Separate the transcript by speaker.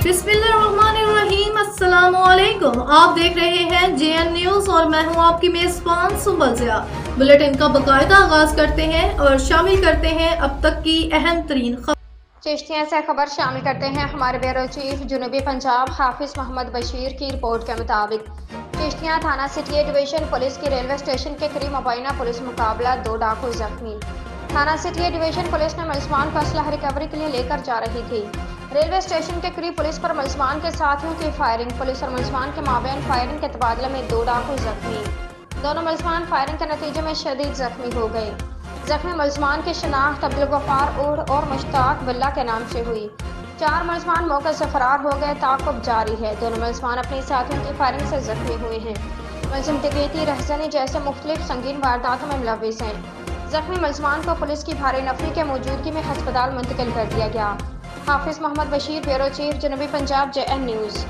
Speaker 1: बिस्मिल्लाहिर्रहमानिर्रहीम। अस्सलामुअलैकुम। आप देख रहे हैं JN न्यूज़ और मैं हूं आपकी मेज़बान सुंबल ज़िया। बुलेटिन का बाकायदा आगाज करते हैं और शामिल करते हैं अब तक की अहम तरीन खबर।
Speaker 2: चिश्तिया से खबर शामिल करते हैं हमारे ब्यूरो चीफ जुनूबी पंजाब हाफिज मोहम्मद बशीर की रिपोर्ट के मुताबिक चिश्तिया थाना सिटी डिवीजन पुलिस की रेलवे स्टेशन के करीब मुबैना पुलिस मुकाबला 2 डाकू जख्मी। थाना सिटी डिवीजन पुलिस ने मुलजमान को असलहा रिकवरी के लिए लेकर जा रही थी। रेलवे स्टेशन के करीब पुलिस पर मुलजमान के साथियों की फायरिंग। पुलिस और मुलजमान के माबैन फायरिंग के तबादले में 2 डाकू जख्मी। दोनों मुलजमान फायरिंग के नतीजे में शदीद जख्मी हो गए। जख्मी मुलजमान की शनाख्त अब्दुल गफ्फार और मुश्ताक बिल्ला के नाम से हुई। 4 मुलजमान मौके से फरार हो गए। ताक़ुब जारी है। दोनों मुलजमान अपने साथियों की फायरिंग से जख्मी हुए हैं। मुलजिम डकैती, रहज़नी जैसे मुख्तलिफ संगीन वारदातों में मुलव्विस हैं। जख्मी मुलजमान को पुलिस की भारी नफरी के मौजूदगी में अस्पताल मुंतकिल कर दिया गया। हाफिज मोहम्मद बशीर, ब्यूरो चीफ जुनूबी पंजाब, JN न्यूज़।